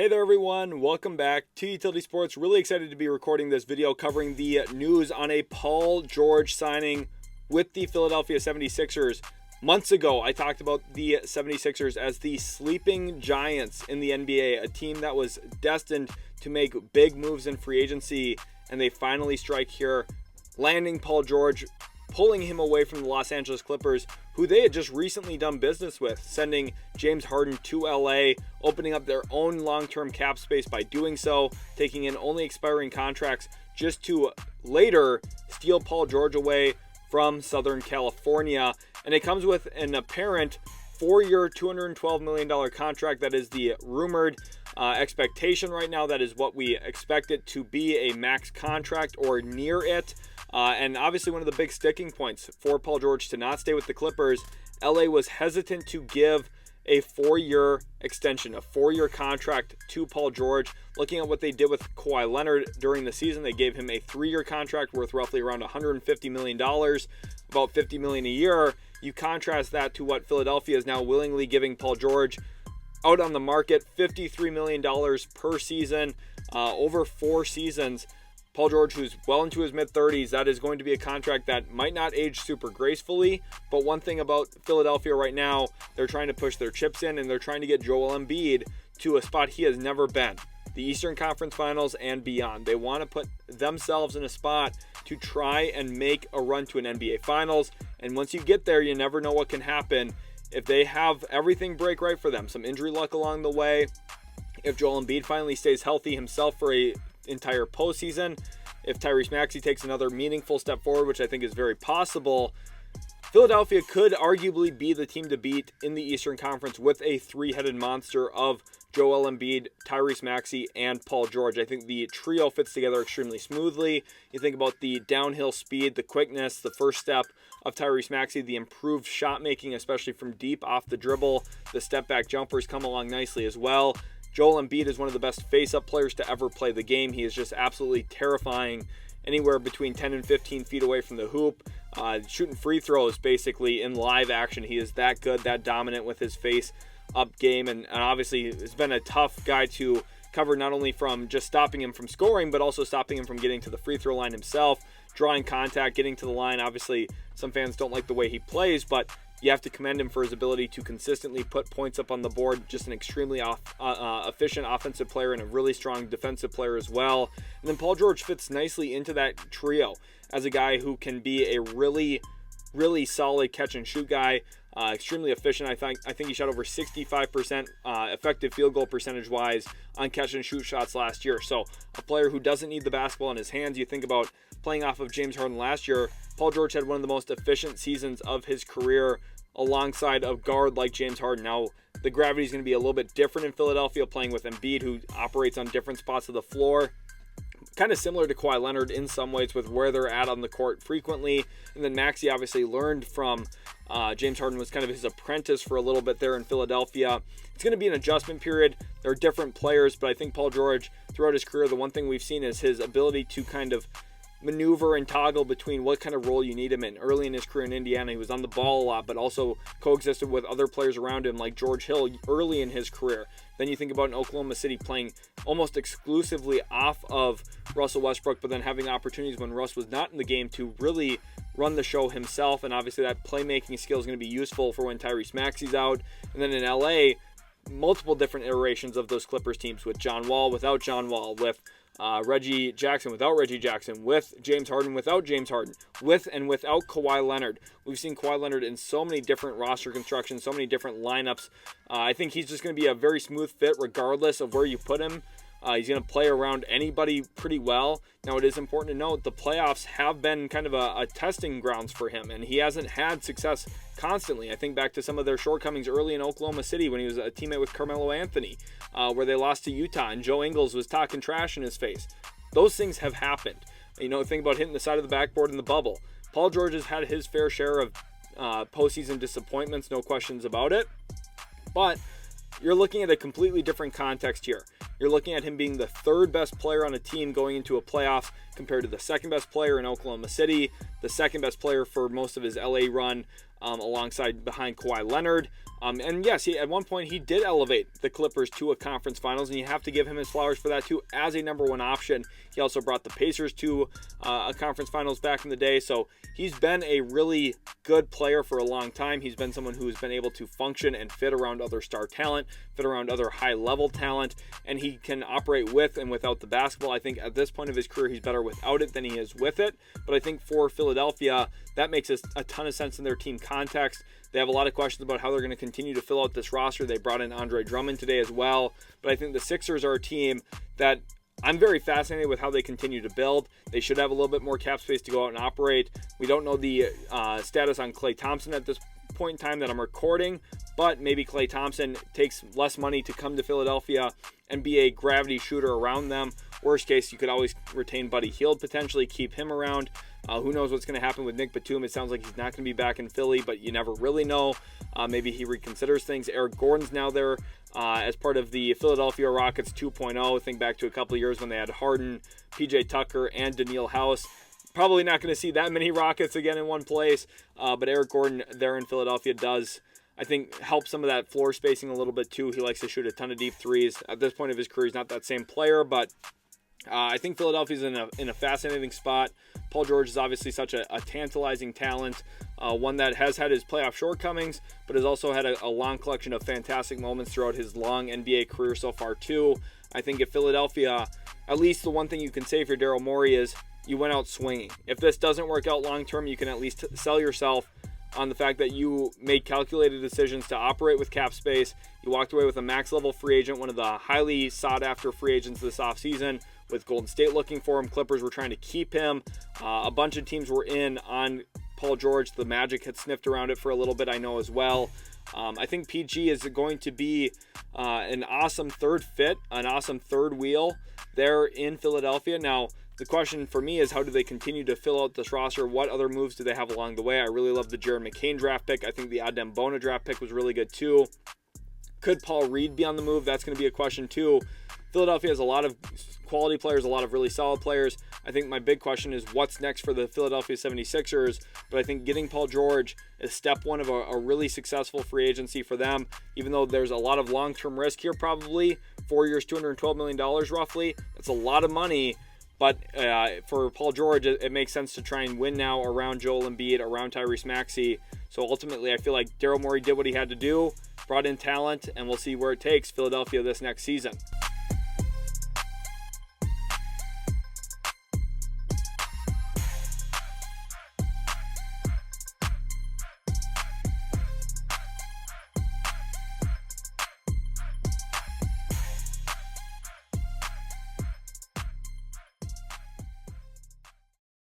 Hey there everyone, welcome back to Utility Sports. Really excited to be recording this video covering the news on a Paul George signing with the Philadelphia 76ers. Months ago, I talked about the 76ers as the sleeping giants in the NBA, a team that was destined to make big moves in free agency, and they finally strike here, landing Paul George, pulling him away from the Los Angeles Clippers, who they had just recently done business with, sending James Harden to LA, opening up their own long-term cap space by doing so, taking in only expiring contracts just to later steal Paul George away from Southern California. And it comes with an apparent 4-year, $212 million contract. That is the rumored expectation right now. That is what we expect it to be, a max contract or near it. And obviously one of the big sticking points for Paul George to not stay with the Clippers, LA was hesitant to give a 4-year extension, a 4-year contract to Paul George. Looking at what they did with Kawhi Leonard during the season, they gave him a 3-year contract worth roughly around $150 million, about $50 million a year. You contrast that to what Philadelphia is now willingly giving Paul George out on the market, $53 million per season, over 4 seasons. Paul George, who's well into his mid-30s, that is going to be a contract that might not age super gracefully. But one thing about Philadelphia right now, they're trying to push their chips in, and they're trying to get Joel Embiid to a spot he has never been, the Eastern Conference Finals and beyond. They want to put themselves in a spot to try and make a run to an NBA Finals. And once you get there, you never know what can happen. If they have everything break right for them, some injury luck along the way, if Joel Embiid finally stays healthy himself for a entire postseason, if Tyrese Maxey takes another meaningful step forward, which I think is very possible, Philadelphia could arguably be the team to beat in the Eastern Conference with a 3-headed monster of Joel Embiid, Tyrese Maxey, and Paul George. I think the trio fits together extremely smoothly. You think about the downhill speed, the quickness, the first step of Tyrese Maxey, the improved shot making, especially from deep off the dribble. The step back jumpers come along nicely as well. Joel Embiid is one of the best face-up players to ever play the game. He is just absolutely terrifying, anywhere between 10 and 15 feet away from the hoop, shooting free throws basically in live action. He is that good, that dominant with his face-up game, and obviously it's been a tough guy to cover, not only from just stopping him from scoring, but also stopping him from getting to the free throw line himself, drawing contact, getting to the line. Obviously, some fans don't like the way he plays, but you have to commend him for his ability to consistently put points up on the board. Just an extremely efficient offensive player and a really strong defensive player as well. And then Paul George fits nicely into that trio as a guy who can be a really, really solid catch and shoot guy. Extremely efficient. I think he shot over 65% effective field goal percentage wise on catch and shoot shots last year. So a player who doesn't need the basketball in his hands. You think about playing off of James Harden last year, Paul George had one of the most efficient seasons of his career alongside a guard like James Harden. Now, the gravity is going to be a little bit different in Philadelphia, playing with Embiid, who operates on different spots of the floor. Kind of similar to Kawhi Leonard in some ways with where they're at on the court frequently. And then Maxey obviously learned from James Harden, was kind of his apprentice for a little bit there in Philadelphia. It's going to be an adjustment period. They're different players, but I think Paul George, throughout his career, the one thing we've seen is his ability to kind of maneuver and toggle between what kind of role you need him in. Early in his career in Indiana, he was on the ball a lot, but also coexisted with other players around him like George Hill early in his career. Then you think about in Oklahoma City playing almost exclusively off of Russell Westbrook, but then having opportunities when Russ was not in the game to really run the show himself. And obviously that playmaking skill is going to be useful for when Tyrese Maxey's out. And then in LA, multiple different iterations of those Clippers teams, with John Wall, without John Wall, with Reggie Jackson, without Reggie Jackson, with James Harden, without James Harden, with and without Kawhi Leonard. We've seen Kawhi Leonard in so many different roster constructions, so many different lineups. I think he's just going to be a very smooth fit regardless of where you put him. He's going to play around anybody pretty well. Now, it is important to note the playoffs have been kind of a testing grounds for him, and he hasn't had success constantly. I think back to some of their shortcomings early in Oklahoma City when he was a teammate with Carmelo Anthony, where they lost to Utah and Joe Ingles was talking trash in his face. Those things have happened. Think about hitting the side of the backboard in the bubble. Paul George has had his fair share of postseason disappointments, no questions about it. But you're looking at a completely different context here. You're looking at him being the third best player on a team going into a playoff compared to the second best player in Oklahoma City, the second best player for most of his LA run, alongside behind Kawhi Leonard. And yes, at one point he did elevate the Clippers to a conference finals, and you have to give him his flowers for that too, as a number one option. He also brought the Pacers to a conference finals back in the day, so he's been a really good player for a long time. He's been someone who's been able to function and fit around other star talent, fit around other high-level talent, and he can operate with and without the basketball. I think at this point of his career, he's better without it than he is with it, but I think for Philadelphia, that makes a ton of sense in their team context. They have a lot of questions about how they're going to continue to fill out this roster. They brought in Andre Drummond today as well. But I think the Sixers are a team that I'm very fascinated with how they continue to build. They should have a little bit more cap space to go out and operate. We don't know the status on Klay Thompson at this point in time that I'm recording, but maybe Klay Thompson takes less money to come to Philadelphia and be a gravity shooter around them. Worst case, you could always retain Buddy Hield, potentially keep him around. Who knows what's going to happen with Nick Batum? It sounds like he's not going to be back in Philly, but you never really know. Maybe he reconsiders things. Eric Gordon's now there as part of the Philadelphia Rockets 2.0. Think back to a couple of years when they had Harden, PJ Tucker, and Daniil House. Probably not going to see that many Rockets again in one place, but Eric Gordon there in Philadelphia does, I think, help some of that floor spacing a little bit too. He likes to shoot a ton of deep threes. At this point of his career, he's not that same player, but I think Philadelphia's in a fascinating spot. Paul George is obviously such a tantalizing talent, one that has had his playoff shortcomings, but has also had a long collection of fantastic moments throughout his long NBA career so far too. I think at Philadelphia, at least the one thing you can say for Daryl Morey is you went out swinging. If this doesn't work out long term, you can at least sell yourself on the fact that you made calculated decisions to operate with cap space. You walked away with a max level free agent, one of the highly sought after free agents this offseason, with Golden State looking for him. Clippers were trying to keep him. A bunch of teams were in on Paul George. The Magic had sniffed around it for a little bit, I know, as well. I think PG is going to be an awesome third fit, an awesome third wheel there in Philadelphia. Now, the question for me is, how do they continue to fill out this roster? What other moves do they have along the way? I really love the Jared McCain draft pick. I think the Adem Bona draft pick was really good too. Could Paul Reed be on the move? That's going to be a question too. Philadelphia has a lot of quality players, a lot of really solid players. I think my big question is what's next for the Philadelphia 76ers, but I think getting Paul George is step one of a really successful free agency for them, even though there's a lot of long-term risk here probably. 4 years, $212 million roughly. That's a lot of money, but for Paul George, it makes sense to try and win now around Joel Embiid, around Tyrese Maxey. So ultimately, I feel like Daryl Morey did what he had to do, brought in talent, and we'll see where it takes Philadelphia this next season.